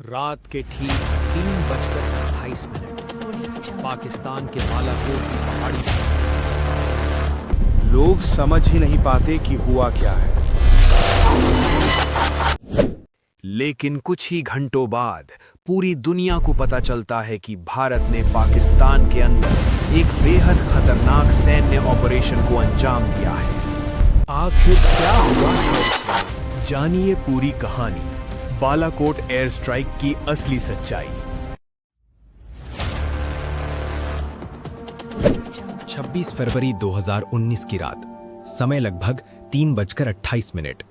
रात के ठीक 3:28 पाकिस्तान के बालाकोट की पहाड़ी पर लोग समझ ही नहीं पाते कि हुआ क्या है। लेकिन कुछ ही घंटों बाद पूरी दुनिया को पता चलता है कि भारत ने पाकिस्तान के अंदर एक बेहद खतरनाक सैन्य ऑपरेशन को अंजाम दिया है। आखिर क्या हुआ था उसमें? जानिए पूरी कहानी, बालाकोट एयर स्ट्राइक की असली सच्चाई। 26 फरवरी 2019 की रात, समय लगभग 3:28।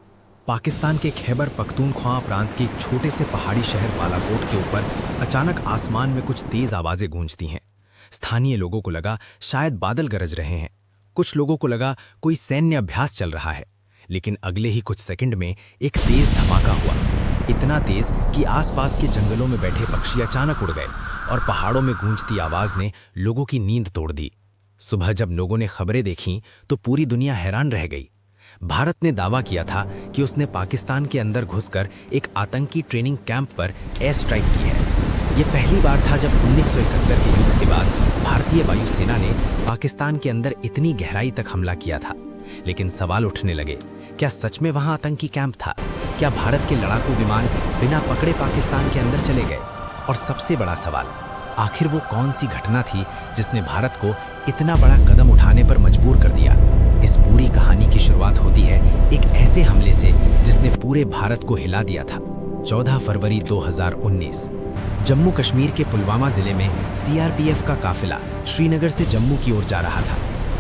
पाकिस्तान के खैबर पख्तूनख्वा प्रांत के एक छोटे से पहाड़ी शहर बालाकोट के ऊपर अचानक आसमान में कुछ तेज आवाजें गूंजती हैं। स्थानीय लोगों को लगा शायद बादल गरज रहे हैं, कुछ लोगों को लगा कोई सैन्य अभ्यास चल रहा है। लेकिन अगले ही कुछ सेकंड में एक तेज धमाका हुआ, इतना तेज कि आसपास के जंगलों में बैठे पक्षी अचानक उड़ गए और पहाड़ों में गूंजती आवाज ने लोगों की नींद तोड़ दी। सुबह जब लोगों ने खबरें देखीं तो पूरी दुनिया हैरान रह गई। भारत ने दावा किया था कि उसने पाकिस्तान के अंदर घुसकर एक आतंकी ट्रेनिंग कैंप पर एयर स्ट्राइक की है। यह पहली बार था जब 1971 के युद्ध के बाद भारतीय वायुसेना ने पाकिस्तान के अंदर इतनी गहराई तक हमला किया था। लेकिन सवाल उठने लगे, क्या सच में वहां आतंकी कैंप था? क्या भारत के लड़ाकू विमान बिना पकड़े पाकिस्तान के अंदर चले गए? और सबसे बड़ा सवाल, आखिर वो कौन सी घटना थी जिसने भारत को इतना बड़ा कदम उठाने पर मजबूर कर दिया? इस पूरी कहानी की शुरुआत होती है एक ऐसे हमले से जिसने पूरे भारत को हिला दिया था। 14 फरवरी 2019, जम्मू कश्मीर के पुलवामा जिले में सीआरपीएफ का काफिला श्रीनगर से जम्मू की ओर जा रहा था।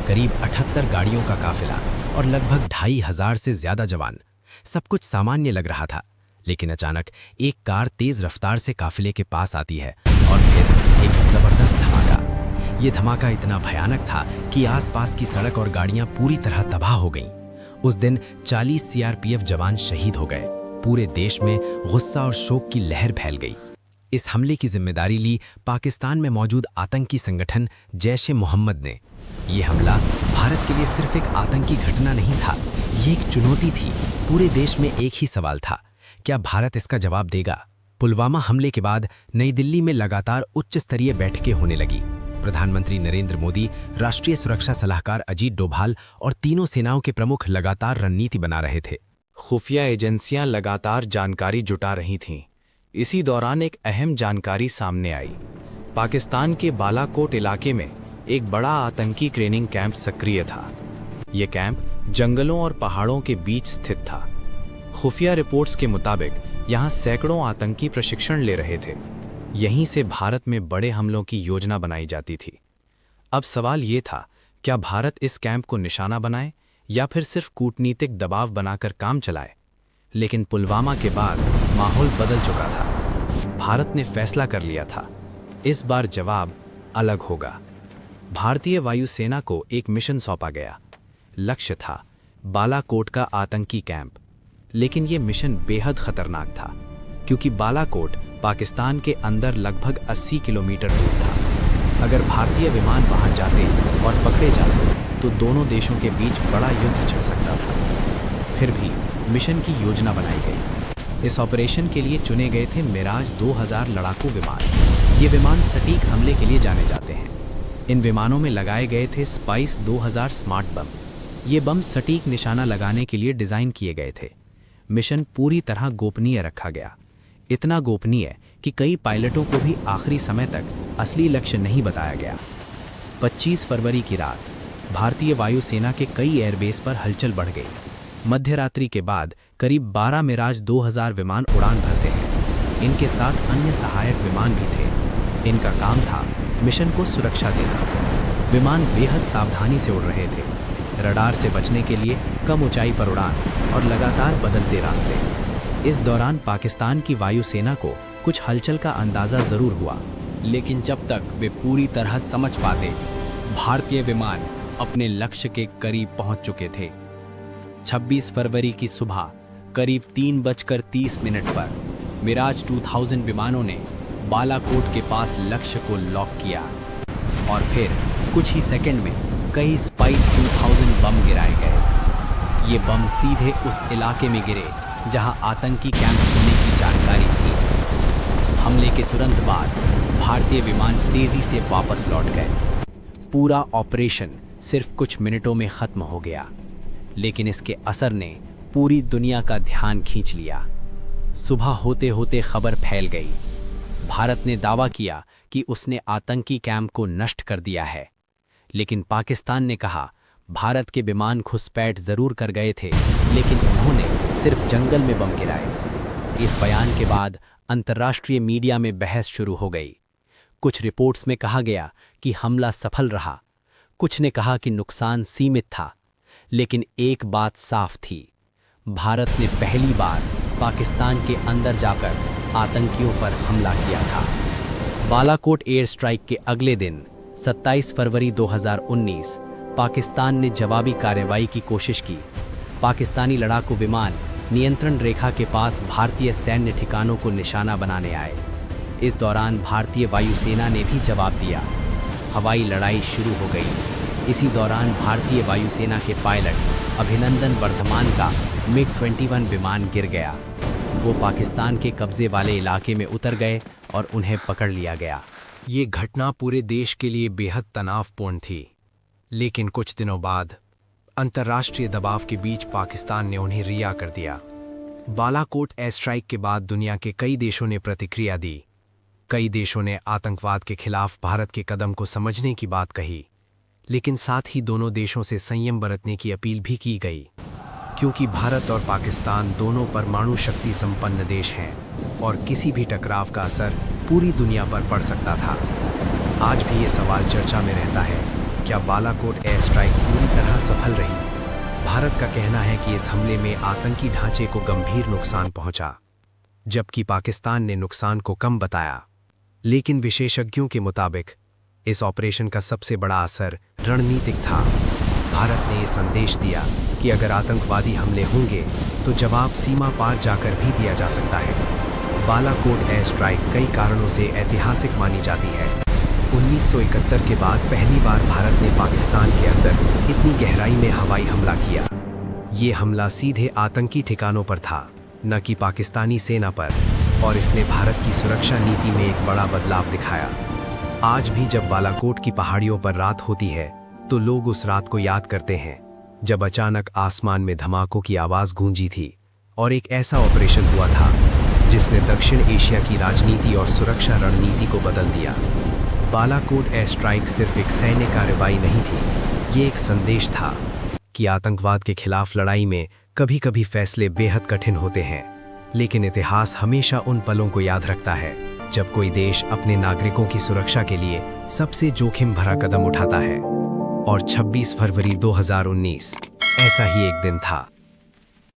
करीब 78 गाड़ियों का काफिला और लगभग 2500 से ज्यादा जवान। सब कुछ सामान्य लग रहा था, लेकिन अचानक एक कार तेज रफ्तार से काफिले के पास आती है और फिर एक जबरदस्त धमाका। ये धमाका इतना भयानक था कि आसपास की सड़क और गाड़ियां पूरी तरह तबाह हो गईं। उस दिन 40 सीआरपीएफ जवान शहीद हो गए। पूरे देश में गुस्सा और शोक की लहर फैल गई। इस हमले की जिम्मेदारी ली पाकिस्तान में मौजूद आतंकी संगठन जैश-ए-मोहम्मद ने। ये हमला भारत के लिए सिर्फ एक आतंकी घटना नहीं था, ये एक चुनौती थी। पूरे देश में एक ही सवाल था, क्या भारत इसका जवाब देगा? पुलवामा हमले के बाद नई दिल्ली में लगातार उच्च स्तरीय बैठकें होने लगी। प्रधानमंत्री नरेंद्र मोदी, राष्ट्रीय सुरक्षा सलाहकार अजीत डोभाल और तीनों सेनाओं के प्रमुख लगातार रणनीति बना रहे थे। खुफिया एजेंसियां लगातार जानकारी जुटा रही थीं। इसी दौरान एक अहम जानकारी सामने आई। पाकिस्तान के बालाकोट इलाके में एक बड़ा आतंकी ट्रेनिंग कैंप सक्रिय था। यह कैंप जंगलों और पहाड़ों के बीच स्थित था। खुफिया रिपोर्ट्स के मुताबिक यहां सैकड़ों आतंकी प्रशिक्षण ले रहे थे। यहीं से भारत में बड़े हमलों की योजना बनाई जाती थी। अब सवाल ये था, क्या भारत इस कैंप को निशाना बनाए या फिर सिर्फ कूटनीतिक दबाव बनाकर काम चलाए? लेकिन पुलवामा के बाद माहौल बदल चुका था। भारत ने फैसला कर लिया था, इस बार जवाब अलग होगा। भारतीय वायुसेना को एक मिशन सौंपा गया। लक्ष्य था बालाकोट का आतंकी कैंप। लेकिन यह मिशन बेहद खतरनाक था, क्योंकि बालाकोट पाकिस्तान के अंदर लगभग 80 किलोमीटर दूर था। अगर भारतीय विमान वहां जाते और पकड़े जाते तो दोनों देशों के बीच बड़ा युद्ध छिड़ सकता था। फिर भी मिशन की योजना बनाई गई। इस ऑपरेशन के लिए चुने गए थे मिराज 2000 लड़ाकू विमान। ये विमान सटीक हमले के लिए जाने जाते हैं। इन विमानों में लगाए गए थे स्पाइस 2000 स्मार्ट बम। ये बम सटीक निशाना लगाने के लिए डिज़ाइन किए गए थे। मिशन पूरी तरह गोपनीय रखा गया, इतना गोपनीय कि कई पायलटों को भी आखिरी समय तक असली लक्ष्य नहीं बताया गया। 25 फरवरी की रात भारतीय वायुसेना के कई एयरबेस पर हलचल बढ़ गई। मध्यरात्रि के बाद करीब 12 मिराज 2000 विमान उड़ान भरते हैं। इनके साथ अन्य सहायक विमान भी थे। इनका काम था मिशन को सुरक्षा देना। विमान बेहद सावधानी से उड़ रहे थे, रडार से बचने के लिए कम ऊंचाई पर उड़ान और लगातार बदलते रास्ते। इस दौरान पाकिस्तान की वायुसेना को कुछ हलचल का अंदाज़ा ज़रूर हुआ, लेकिन जब तक वे पूरी तरह समझ पाते, भारतीय विमान अपने लक्ष्य के करीब पहुंच चुके थे। 26 फरवरी की सुबह करीब 3:30 पर मिराज 2000 विमानों ने बालाकोट के पास लक्ष्य को लॉक किया और फिर कुछ ही सेकंड में कई स्पाइस 2000 बम गिराए गए। ये बम सीधे उस इलाके में गिरे जहां आतंकी कैंप होने की जानकारी थी। के तुरंत बाद भारतीय विमान तेजी से वापस लौट गए। पूरा ऑपरेशन सिर्फ कुछ मिनटों में खत्म हो गया, लेकिन इसके असर ने पूरी दुनिया का ध्यान खींच लिया। सुबह होते होते खबर फैल गई। भारत ने दावा किया कि उसने आतंकी कैंप को नष्ट कर दिया है, लेकिन पाकिस्तान ने कहा भारत के विमान घुसपैठ जरूर कर गए थे, लेकिन उन्होंने सिर्फ जंगल में बम गिराए। इस बयान के बाद अंतर्राष्ट्रीय मीडिया में बहस शुरू हो गई। कुछ रिपोर्ट्स में कहा गया कि हमला सफल रहा, कुछ ने कहा कि नुकसान सीमित था, लेकिन एक बात साफ थी, भारत ने पहली बार पाकिस्तान के अंदर जाकर आतंकियों पर हमला किया था। बालाकोट एयर स्ट्राइक के अगले दिन 27 फरवरी 2019 पाकिस्तान ने जवाबी कार्रवाई की कोशिश की। पाकिस्तानी लड़ाकू विमान नियंत्रण रेखा के पास भारतीय सैन्य ठिकानों को निशाना बनाने आए। इस दौरान भारतीय वायुसेना ने भी जवाब दिया। हवाई लड़ाई शुरू हो गई। इसी दौरान भारतीय वायुसेना के पायलट अभिनंदन वर्धमान का MiG-21 विमान गिर गया। वो पाकिस्तान के कब्जे वाले इलाके में उतर गए और उन्हें पकड़ लिया गया। ये घटना पूरे देश के लिए बेहद तनावपूर्ण थी, लेकिन कुछ दिनों बाद अंतर्राष्ट्रीय दबाव के बीच पाकिस्तान ने उन्हें रिहा कर दिया। बालाकोट एयर स्ट्राइक के बाद दुनिया के कई देशों ने प्रतिक्रिया दी। कई देशों ने आतंकवाद के खिलाफ भारत के कदम को समझने की बात कही, लेकिन साथ ही दोनों देशों से संयम बरतने की अपील भी की गई, क्योंकि भारत और पाकिस्तान दोनों परमाणु शक्ति संपन्न देश हैं और किसी भी टकराव का असर पूरी दुनिया पर पड़ सकता था। आज भी ये सवाल चर्चा में रहता है, क्या बालाकोट एयर स्ट्राइक पूरी तरह सफल रही? भारत का कहना है कि इस हमले में आतंकी ढांचे को गंभीर नुकसान पहुंचा, जबकि पाकिस्तान ने नुकसान को कम बताया। लेकिन विशेषज्ञों के मुताबिक इस ऑपरेशन का सबसे बड़ा असर रणनीतिक था। भारत ने ये संदेश दिया कि अगर आतंकवादी हमले होंगे तो जवाब सीमा पार जाकर भी दिया जा सकता है। बालाकोट एयर स्ट्राइक कई कारणों से ऐतिहासिक मानी जाती है। 1971 के बाद पहली बार भारत ने पाकिस्तान के अंदर इतनी गहराई में हवाई हमला किया। ये हमला सीधे आतंकी ठिकानों पर था, न कि पाकिस्तानी सेना पर, और इसने भारत की सुरक्षा नीति में एक बड़ा बदलाव दिखाया। आज भी जब बालाकोट की पहाड़ियों पर रात होती है तो लोग उस रात को याद करते हैं जब अचानक आसमान में धमाकों की आवाज़ गूंजी थी और एक ऐसा ऑपरेशन हुआ था जिसने दक्षिण एशिया की राजनीति और सुरक्षा रणनीति को बदल दिया। बालाकोट एयर स्ट्राइक सिर्फ एक सैन्य कार्रवाई नहीं थी, ये एक संदेश था कि आतंकवाद के खिलाफ लड़ाई में कभी-कभी फैसले बेहद कठिन होते हैं, लेकिन इतिहास हमेशा उन पलों को याद रखता है जब कोई देश अपने नागरिकों की सुरक्षा के लिए सबसे जोखिम भरा कदम उठाता है। और 26 फरवरी 2019 ऐसा ही एक दिन था।